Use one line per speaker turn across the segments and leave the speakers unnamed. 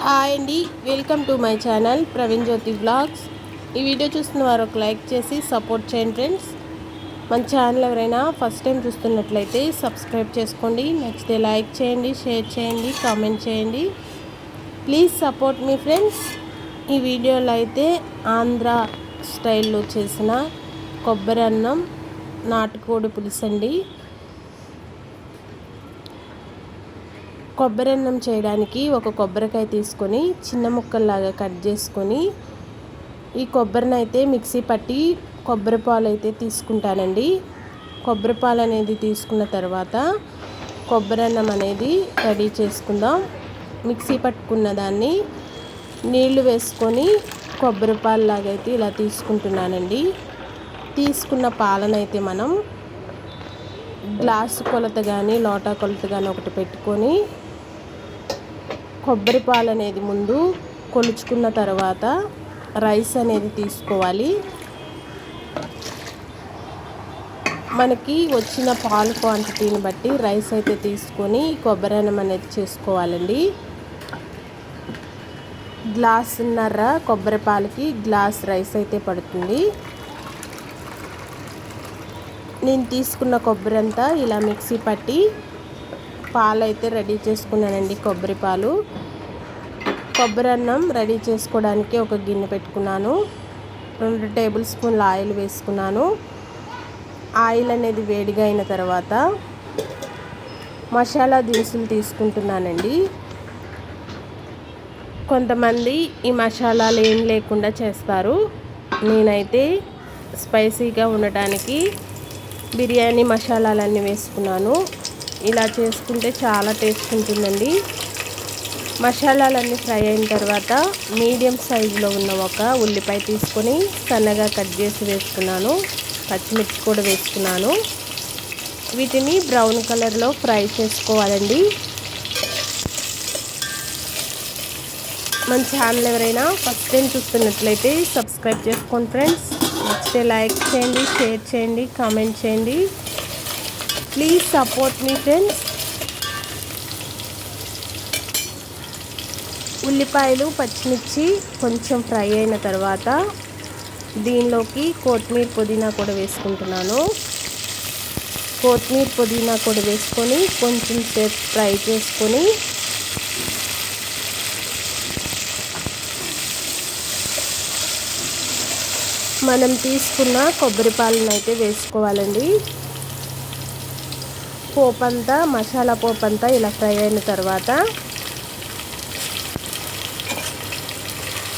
Hi అండి, welcome to my channel Praveen Jyothi blogs. ఈ video చూస్తున్న వారు ఒక లైక్ చేసి సపోర్ట్ చేయండి ఫ్రెండ్స్. మన ఛానల్ ఎవరైనా ఫస్ట్ టైం చూస్తున్నట్లయితే సబ్స్క్రైబ్ చేసుకోండి. నచ్చితే లైక్ చేయండి, షేర్ చేయండి, కామెంట్ చేయండి. Please support me friends. ఈ వీడియోలో అయితే ఆంధ్ర స్టైల్లో చేసిన కొబ్బరి అన్నం, నాటుకోడి పులుసు అండి. కొబ్బరి అన్నం చేయడానికి ఒక కొబ్బరికాయ తీసుకొని చిన్న ముక్కల్లాగా కట్ చేసుకొని ఈ కొబ్బరిని అయితే మిక్సీ పట్టి కొబ్బరి పాలు అయితే తీసుకుంటానండి. కొబ్బరి పాలు అనేది తీసుకున్న తర్వాత కొబ్బరి అన్నం అనేది రెడీ చేసుకుందాం. మిక్సీ పట్టుకున్న దాన్ని నీళ్లు వేసుకొని కొబ్బరి పాలు లాగా అయితే ఇలా తీసుకుంటున్నానండి. తీసుకున్న పాలనైతే మనం గ్లాసు కొలత కానీ లోటా కొలత కానీ ఒకటి పెట్టుకొని కొబ్బరి పాలు అనేది ముందు కొలుచుకున్న తర్వాత రైస్ అనేది తీసుకోవాలి. మనకి వచ్చిన పాలు క్వాంటిటీని బట్టి రైస్ అయితే తీసుకొని కొబ్బరి అన్నం అనేది చేసుకోవాలండి. గ్లాసున్నర కొబ్బరి పాలకి గ్లాస్ రైస్ అయితే పడుతుంది. నేను తీసుకున్న కొబ్బరి అంతా ఇలా మిక్సీ పట్టి పాలు అయితే రెడీ చేసుకున్నానండి. కొబ్బరి అన్నం రెడీ చేసుకోవడానికి ఒక గిన్నె పెట్టుకున్నాను. 2 టేబుల్ స్పూన్ల ఆయిల్ వేసుకున్నాను. ఆయిల్ అనేది వేడిగా అయిన తర్వాత మసాలా దినుసులు తీసుకుంటున్నానండి. కొంతమంది ఈ మసాలాలు ఏం లేకుండా చేస్తారు. నేనైతే స్పైసీగా ఉండటానికి బిర్యానీ మసాలాలన్నీ వేసుకున్నాను. ఇలా చేసుకుంటే చాలా టేస్ట్ ఉంటుందండి. మసాలాలన్నీ ఫ్రై అయిన తర్వాత మీడియం సైజులో ఉన్న ఒక ఉల్లిపాయ తీసుకొని సన్నగా కట్ చేసి వేసుకున్నాను. పచ్చిమిర్చి కూడా వేసుకున్నాను. వీటిని బ్రౌన్ కలర్లో ఫ్రై చేసుకోవాలండి. మన ఛానల్ ఎవరైనా ఫస్ట్ టైం చూస్తున్నట్లయితే సబ్స్క్రైబ్ చేసుకోండి ఫ్రెండ్స్. నచ్చితే లైక్ చేయండి, షేర్ చేయండి, కామెంట్ చేయండి. Please support me friends. ఉల్లిపాయలు, పచ్చిమిర్చి కొంచెం ఫ్రై అయిన తర్వాత దీనిలోకి కొత్తిమీర, పుదీనా కూడా వేసుకుంటున్నాను. కొత్తిమీర, పుదీనా కూడా వేసుకొని కొంచెం సేపు ఫ్రై చేసుకొని మనం తీసుకున్న కొబ్బరి పాలను అయితే వేసుకోవాలండి. పోపంతా, మసాలా పోపంతా ఇలా ఫ్రై అయిన తర్వాత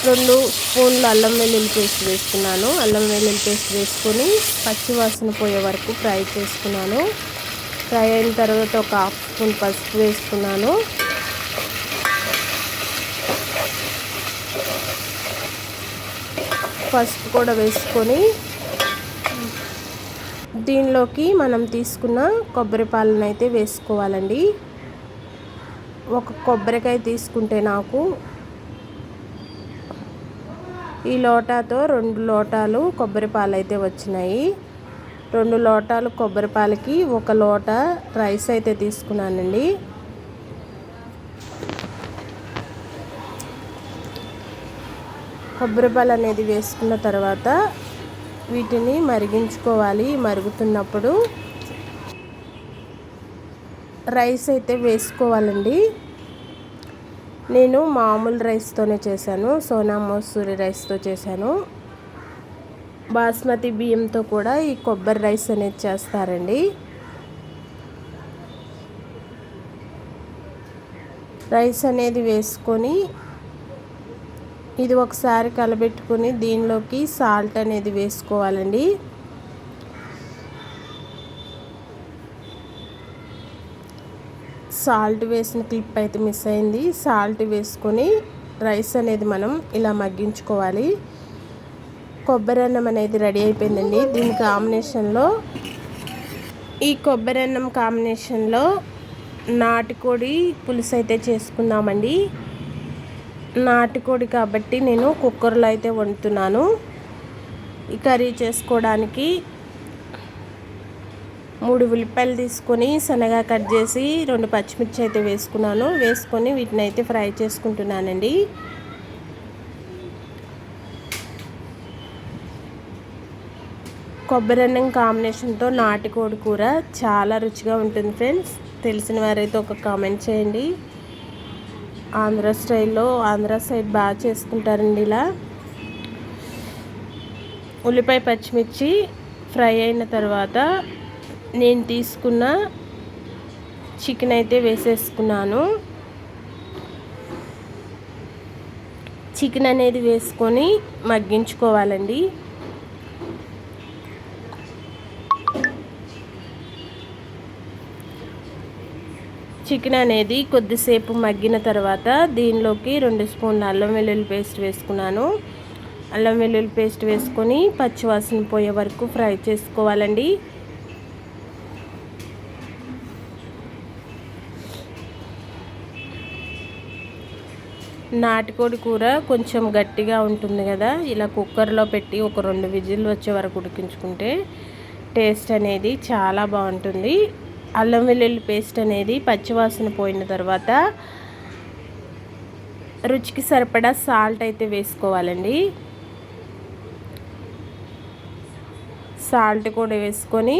2 స్పూన్లు అల్లం వెల్లుల్లి పేస్ట్ వేసుకున్నాను. అల్లం వెల్లుల్లి పేస్ట్ వేసుకొని పచ్చివాసన పోయే వరకు ఫ్రై చేసుకున్నాను. ఫ్రై అయిన తర్వాత ఒక 1/2 స్పూన్ పసుపు వేసుకున్నాను. పసుపు కూడా వేసుకొని దీనిలోకి మనం తీసుకున్న కొబ్బరి పాలను అయితే వేసుకోవాలండి. ఒక కొబ్బరికాయ తీసుకుంటే నాకు ఈ లోటాతో 2 లోటాలు కొబ్బరి పాలు అయితే వచ్చినాయి. 2 లోటాలు కొబ్బరి పాలకి 1 లోటా రైస్ అయితే తీసుకున్నానండి. కొబ్బరి పాలు అనేది వేసుకున్న తర్వాత వీటిని మరిగించుకోవాలి. మరుగుతున్నప్పుడు రైస్ అయితే వేసుకోవాలండి. నేను మామూలు రైస్తోనే చేశాను. సోనా మసూరి రైస్తో చేశాను. బాస్మతి బియ్యంతో కూడా ఈ కొబ్బరి రైస్ అనేది చేస్తారండి. రైస్ అనేది వేసుకొని ఇది ఒకసారి కలబెట్టుకొని దీనిలోకి సాల్ట్ అనేది వేసుకోవాలండి. సాల్ట్ వేసిన క్లిప్ అయితే మిస్ అయింది. సాల్ట్ వేసుకొని రైస్ అనేది మనం ఇలా మగ్గించుకోవాలి. కొబ్బరి అన్నం అనేది రెడీ అయిపోయిందండి. దీని కాంబినేషన్లో ఈ కొబ్బరి అన్నం కాంబినేషన్లో నాటుకోడి పులుసు అయితే చేసుకుందామండి. నాటుకోడి కాబట్టి నేను కుక్కర్లో అయితే వండుతున్నాను. ఈ కర్రీ చేసుకోవడానికి 3 ఉల్లిపాయలు తీసుకొని సన్నగా కట్ చేసి 2 పచ్చిమిర్చి అయితే వేసుకున్నాను. వేసుకొని వీటిని అయితే ఫ్రై చేసుకుంటున్నానండి. కొబ్బరి అన్నం కాంబినేషన్తో నాటుకోడి కూర చాలా రుచిగా ఉంటుంది ఫ్రెండ్స్. తెలిసిన వారైతే ఒక కామెంట్ చేయండి. ఆంధ్ర స్టైల్లో, ఆంధ్ర సైడ్ బాగా చేసుకుంటారండి ఇలా. ఉల్లిపాయ పచ్చిమిర్చి ఫ్రై అయిన తర్వాత నేను తీసుకున్న చికెన్ అయితే వేసేసుకున్నాను. చికెన్ అనేది వేసుకొని మగ్గించుకోవాలండి. చికెన్ అనేది కొద్దిసేపు మగ్గిన తర్వాత దీనిలోకి 2 స్పూన్ల అల్లం వెల్లుల్లి పేస్ట్ వేసుకున్నాను. అల్లం వెల్లుల్లి పేస్ట్ వేసుకొని పచ్చివాసన పోయే వరకు ఫ్రై చేసుకోవాలండి. నాటుకోడి కూర కొంచెం గట్టిగా ఉంటుంది కదా, ఇలా కుక్కర్లో పెట్టి ఒక 2 విజిల్ వచ్చే వరకు ఉడికించుకుంటే టేస్ట్ అనేది చాలా బాగుంటుంది. అల్లం వెల్లుల్లి పేస్ట్ అనేది పచ్చివాసన పోయిన తర్వాత రుచికి సరిపడా సాల్ట్ అయితే వేసుకోవాలండి. సాల్ట్ కూడా వేసుకొని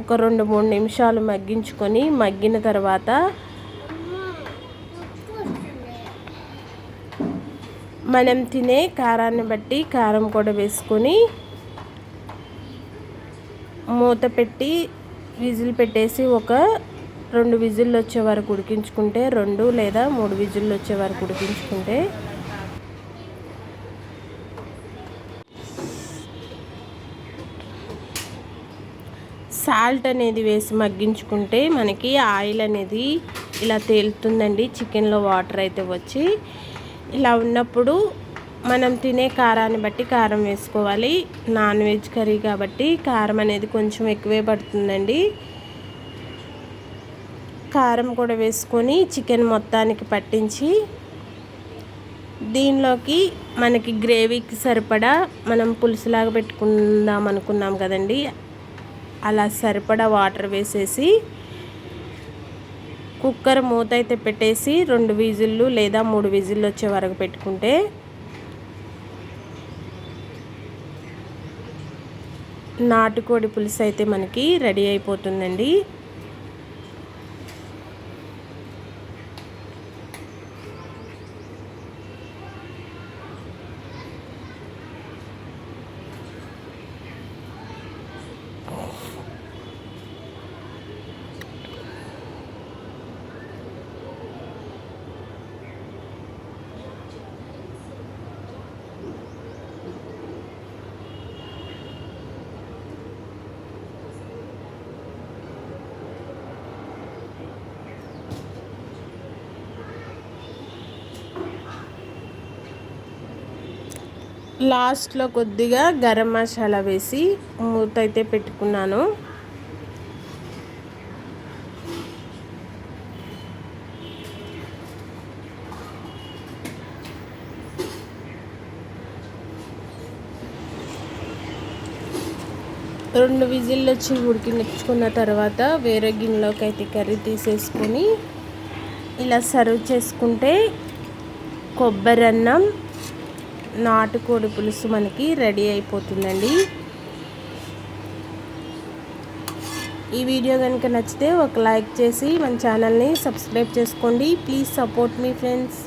ఒక 2-3 నిమిషాలు మగ్గించుకొని మగ్గిన తర్వాత మనం తినే కారాన్ని బట్టి కారం కూడా వేసుకొని మూత పెట్టి విజిల్ పెట్టేసి ఒక 2 విజిల్లు వచ్చే వరకు ఉడికించుకుంటే, 2 లేదా 3 విజిల్లు వచ్చే వరకు ఉడికించుకుంటే సాల్ట్ అనేది వేసి మగ్గించుకుంటే మనకి ఆయిల్ అనేది ఇలా తేలుతుందండి. చికెన్లో వాటర్ అయితే వచ్చి ఇలా ఉన్నప్పుడు మనం తినే కారాన్ని బట్టి కారం వేసుకోవాలి. నాన్ వెజ్ కర్రీ కాబట్టి కారం అనేది కొంచెం ఎక్కువే పడుతుందండి. కారం కూడా వేసుకొని చికెన్ మొత్తానికి పట్టించి దీనిలోకి మనకి గ్రేవీకి సరిపడా మనం పులుసులాగా పెట్టుకుందాం అనుకున్నాం కదండి, అలా సరిపడా వాటర్ వేసేసి కుక్కర్ మూత అయితే పెట్టేసి 2 విజిల్లు లేదా 3 విజిల్లు వచ్చే వరకు పెట్టుకుంటే నాటుకోడి పులుసు అయితే మనకి రెడీ అయిపోతుందండి. లాస్ట్లో కొద్దిగా గరం మసాలా వేసి మూత అయితే పెట్టుకున్నాను. రెండు విజిల్లు వచ్చి ఉడికించుకున్న తర్వాత వేరే గిన్నెలోకి అయితే కర్రీ తీసేసుకొని ఇలా సర్వ్ చేసుకుంటే కొబ్బరి అన్నం నాటుకోడి పులుసు మనకి రెడీ అయిపోతుందండి. ఈ వీడియో కనుక నచ్చితే ఒక లైక్ చేసి మన ఛానల్ని సబ్స్క్రైబ్ చేసుకోండి. Please support me friends.